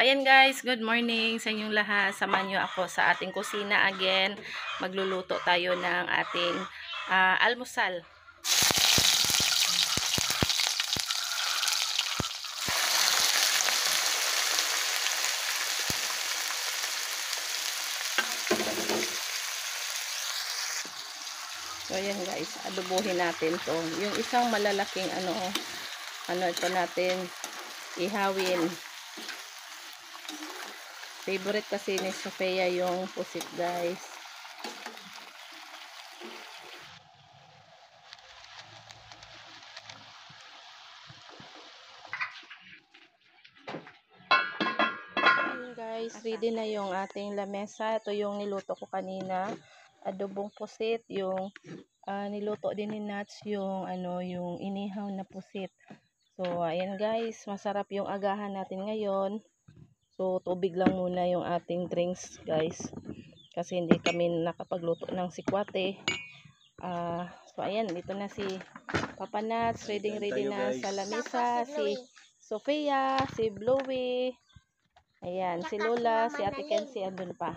ayan guys, good morning sa inyong lahat. Samahan nyo ako sa ating kusina again. Magluluto tayo ng ating almusal. So ayan guys, adobohin natin to. Yung isang malalaking ano ito natin ihawin. Favorite kasi ni Sofia yung pusit guys. Ayan guys, ready na yung ating lamesa. Ito yung niluto ko kanina. Adobong pusit, yung niluto din ni Nats yung yung inihaw na pusit. So ayan guys, masarap yung agahan natin ngayon. So tubig lang muna yung ating drinks guys. Kasi hindi kami nakapagluto ng sikwate. So ayan, dito na si Papa Nats, ready na sa lamesa, si Sofia, si Bluey, ayan, si Lola, si Ate Kenzie andun pa.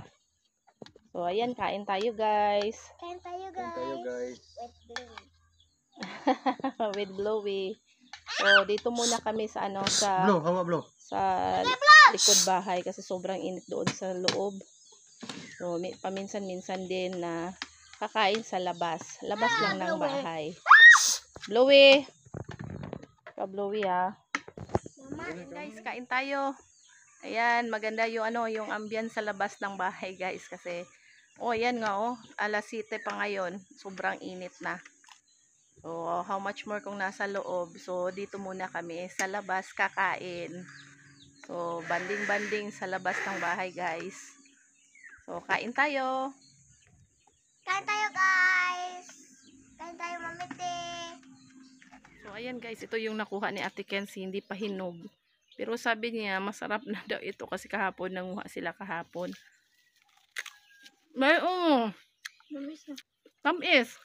So ayan, kain tayo guys. Kain tayo guys. With Bluey. So dito muna kami sa sa likod bahay kasi sobrang init doon sa loob. So paminsan-minsan din na kakain sa labas lang ng bahay. Bluey. Bluey Ayan, guys, kain tayo. Ayan, maganda yung yung ambience sa labas ng bahay guys kasi ayan nga alas 7 pa ngayon, sobrang init na. So how much more kung nasa loob. So dito muna kami sa labas kakain. So banding sa labas ng bahay guys. So kain tayo. Kain tayo guys. Kain tayo mamite. So ayan guys, ito yung nakuha ni Ate Kenzie, hindi pa hinog. Pero sabi niya masarap na daw ito kasi kahapon nanguha sila kahapon. May tamis.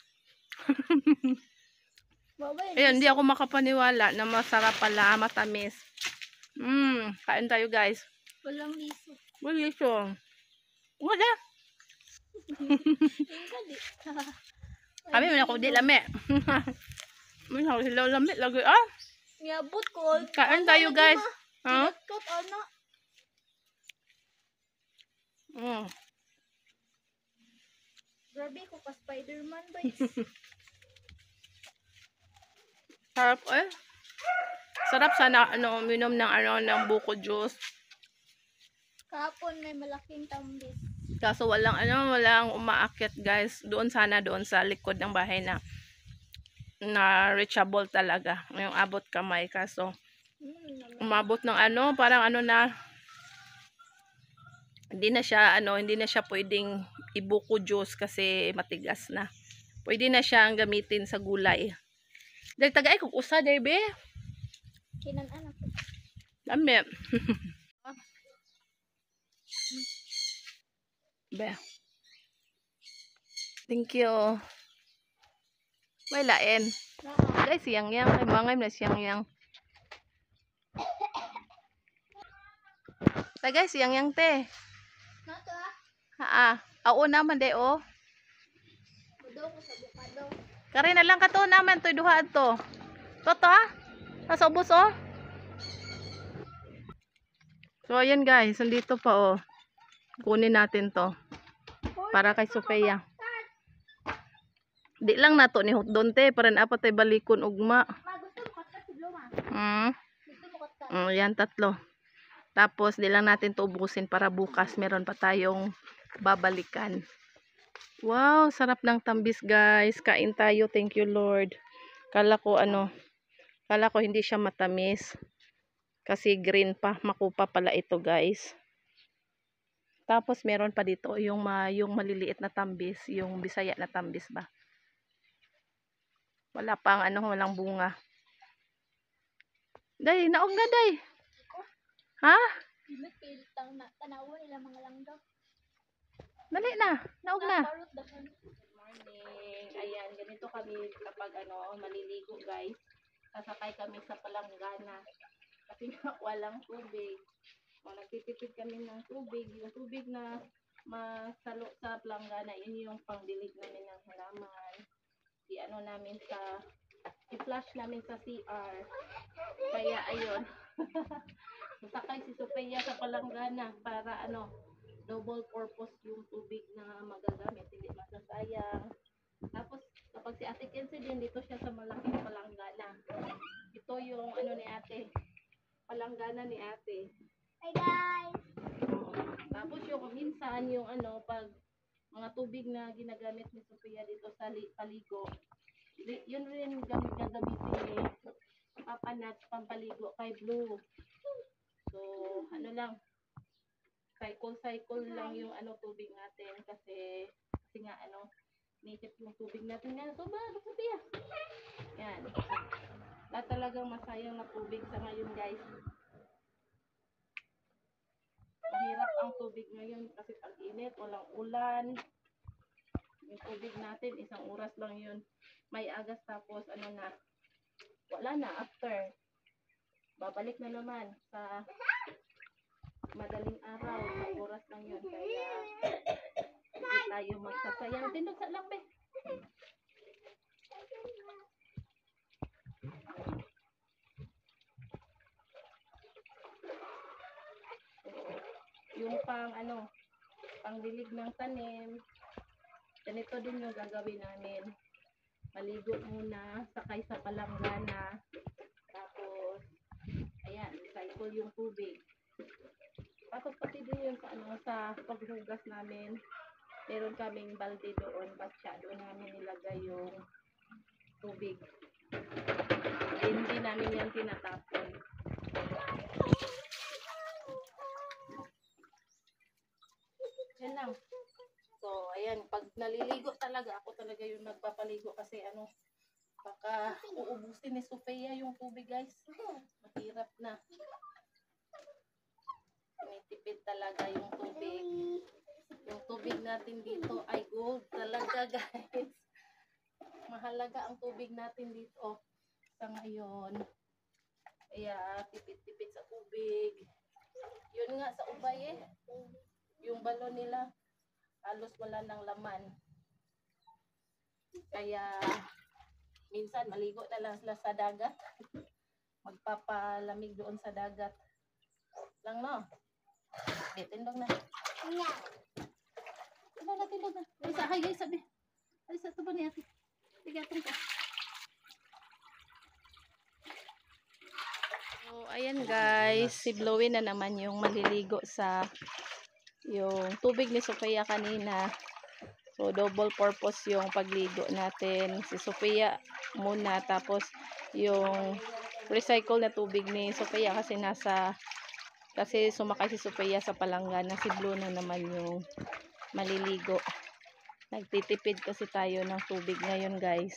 Ayan, hindi ako makapaniwala na masarap pala, matamis. Kain tayo guys. Walang liso. Walang liso. Wala. Kami man ako di lami. May hilaw lami lagi Niabot ko. Kain tayo guys. Cut ana. Grabe ko ka Spider-Man guys. Sarap Sarap sana uminom ng ng buko juice. Kahapon may malaking tambis. Kaso walang umaakyat guys. Doon sa likod ng bahay na reachable talaga. Yung abot kamay kaso umabot ng parang na hindi na siya pwedeng ibuko juice kasi matigas na. Pwede na siyang gamitin sa gulay. Dahil tagay kung usa dahil be. Kinan anak. Dami. Be. Thank you. Walain. Guys, yang kay mangay na siyang. Tagay siyang te. Nato Oo naman de Budo ko sa bukado. Kare na lang kato naman toy duha adto. Toto nasa ubos So ayan guys, nandito pa kunin natin to para kay Sofia. Di lang nato ni hotdon te para na tay balikon ugma. Ma gusto mo katka si Bloma? Gusto mo katka? Yan tatlo. Tapos di lang natin to ubusin para bukas meron pa tayong babalikan. Wow, sarap ng tambis guys. Kain tayo. Thank you Lord. Kala ko hindi siya matamis. Kasi green pa, makupa pala ito guys. Tapos meron pa dito yung maliliit na tambis, yung Bisaya na tambis ba. Wala pang walang bunga. Day, naog na day. Ha? Tanawa nila mga langgaw. Dali na, naog na. Good morning. Ayan, ganito kami kapag maliligo guys. Sasakay kami sa palanggana. Kasi walang tubig. nagtitipid kami ng tubig. Yung tubig na masalo sa planggana, yun yung pangdilig namin ng halaman. I-ano namin i-flush namin sa CR. Kaya ayun. Sakay si Sophia sa palanggana para double purpose yung tubig na magagamit, hindi masasayang. Tapos kapag si Ate Kenzie din, dito siya sa malaking palanggana. Ito yung ni Ate, palanggana ni Ate. Hi guys! Tapos yung minsan yung pag mga tubig na ginagamit ni Sophia dito sa paligo, yun rin gagamitin ni Papa Nat pampaligo kay Blue. So lang, cycle lang yung tubig natin kasi nga native yung tubig natin nga. So ba, Sophia? Yan. Wala talagang masayang na tubig sa ngayon, guys. Mahirap ang tubig ngayon kasi pag-init, walang ulan. Yung tubig natin, 1 oras lang yun. May agas tapos wala na after. Babalik na naman sa madaling araw, 1 oras lang yun. Kaya hindi tayo magsasayang. Tindog sa lambe. Yung pangdilig ng tanim, ganito din yung gagawin namin. Maligo muna, sakay sa palanggana, tapos ayan, cycle yung tubig. Tapos pati din yung sa paghugas namin, meron kaming balde doon, batya, doon namin nilagay yung tubig. Hindi namin yan tinatapon. Yan lang. So, ayan, pag naliligo talaga, ako talaga yung nagpapaligo kasi baka uubusin ni Sophia yung tubig, guys. Mahirap na. Tumitipid talaga yung tubig. Yung tubig natin dito ay gold talaga, guys. Mahalaga ang tubig natin dito sa ngayon. Kaya, tipid-tipid sa tubig. Yun nga sa ubay yung balon nila halos wala ng laman. Kaya minsan maligo na lang sila sa dagat. Magpapalamig doon sa dagat. Lang no. Tindog na. Yeah. Tindog na. Isa hay guys sabi. Ay sa tubo ni Ate. Tigatong ka. So ayan guys, si Blowy na naman yung maliligo sa yung tubig ni Sophia kanina. So double purpose yung pagligo natin. Si Sophia muna, tapos yung recycle na tubig ni Sophia kasi sumakay si Sophia sa palanggana. Si Blue na naman yung maliligo. Nagtitipid kasi tayo ng tubig ngayon, guys.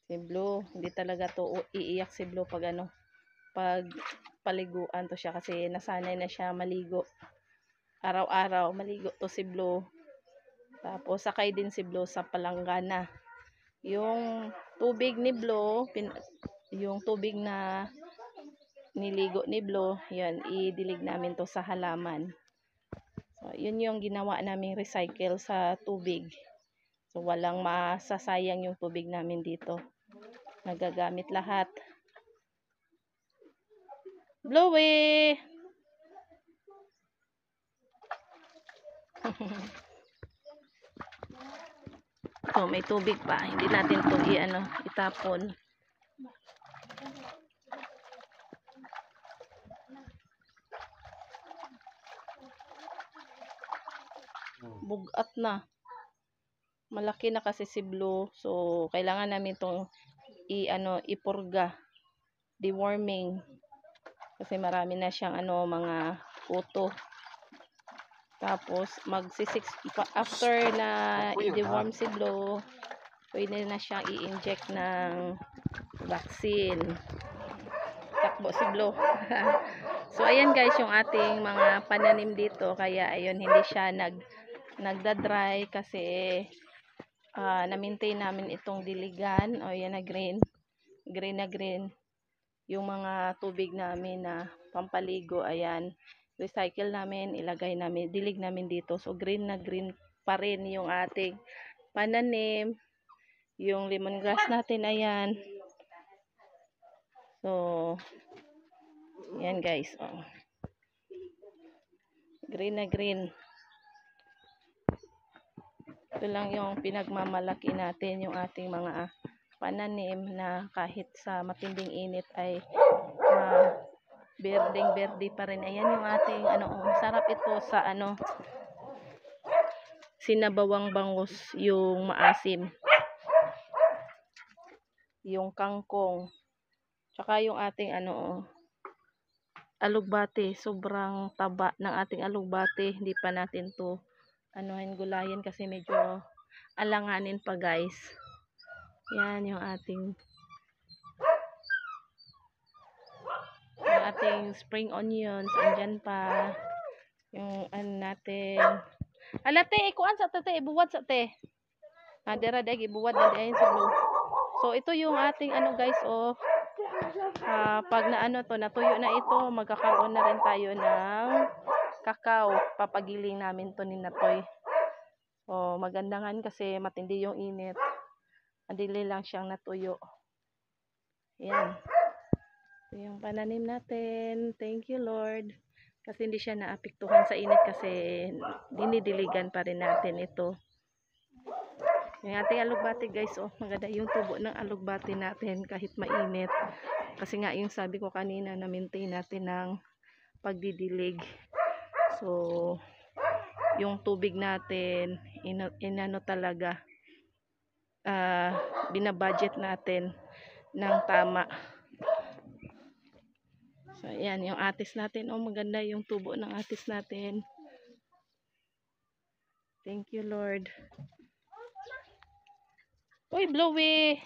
Si Blue, hindi talaga to iiyak si Blue pag pag paliguan to siya kasi nasanay na siya maligo. Araw-araw maligo to si Blue. Tapos sakay din si Blue sa palanggana. Yung tubig ni Blue, yung tubig na niligo ni Blue, yan idilig namin to sa halaman. So yun yung ginawa naming recycle sa tubig. So walang masasayang yung tubig namin dito. Nagagamit lahat. Blowy! So, may tubig pa. Hindi natin ito itapon. Bugat na. Malaki na kasi si Blue. So, kailangan namin itong ipurga. Deworming. Kasi marami na siyang mga kuto. Tapos after na i-deworm si Blue, pwede na siyang i-inject ng vaccine. Takbo si Blue. So ayan guys yung ating mga pananim dito, kaya ayun hindi siya nagda-dry kasi na-maintain namin itong diligan. O yan na green na green. yung mga tubig namin na pampaligo, ayan, recycle namin, ilagay namin, dilig namin dito. So green na green pa rin yung ating pananim. Yung lemongrass natin, ayan. So yan guys, oh. Green na green. Ito lang yung pinagmamalaki natin, yung ating mga pananim na kahit sa matinding init ay berdeng-berde pa rin. Ayan yung ating masarap ito sa sinabawang bangus, yung maasim, yung kangkong, tsaka yung ating alugbate. Sobrang taba ng ating alugbate. Hindi pa natin to gulayin kasi medyo alanganin pa guys. Yan yung ating spring onions, andyan pa yung natin. Alate, ikuan sa tate, ibuwad sa te. Dera deg ibuwad na diyan sa blue. So ito yung ating guys, pag natuyo na ito, magkakaroon na rin tayo ng kakao. Papagiling namin to ni Natoy. Magandangan kasi matindi yung init. Madili lang siyang natuyo. Ayan. Ito yung pananim natin. Thank you Lord. Kasi hindi siya naapektuhan sa init kasi dinidiligan pa rin natin ito. Yung ating alugbati guys, maganda yung tubo ng alugbati natin kahit mainit. Kasi nga yung sabi ko kanina na maintain natin ng pagdidilig. So yung tubig natin talaga binabudget natin ng tama. So ayan yung atis natin, maganda yung tubo ng atis natin. Thank you Lord. Uy, Blowy!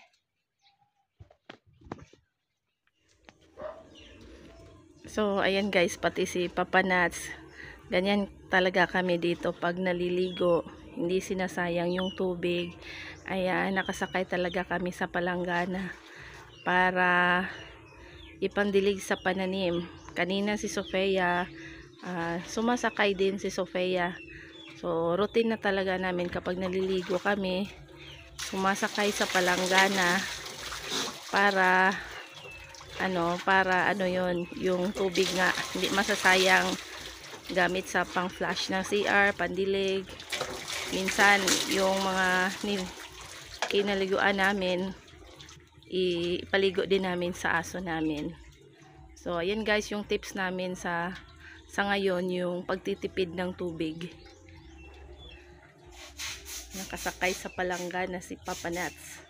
So ayan guys, pati si Papa Nats, ganyan talaga kami dito pag naliligo, hindi sinasayang yung tubig. Ayan, nakasakay talaga kami sa palanggana para ipandilig sa pananim. Kanina si Sofia, sumasakay din si Sofia. So routine na talaga namin kapag naliligo kami, sumasakay sa palanggana para yon, yung tubig nga hindi masasayang gamit sa pang flush ng CR, pandilig. Minsan yung mga kinaliguan namin, ipaligo din namin sa aso namin. So ayan guys yung tips namin sa ngayon, yung pagtitipid ng tubig. Nakasakay sa palanggana si Papa Nats.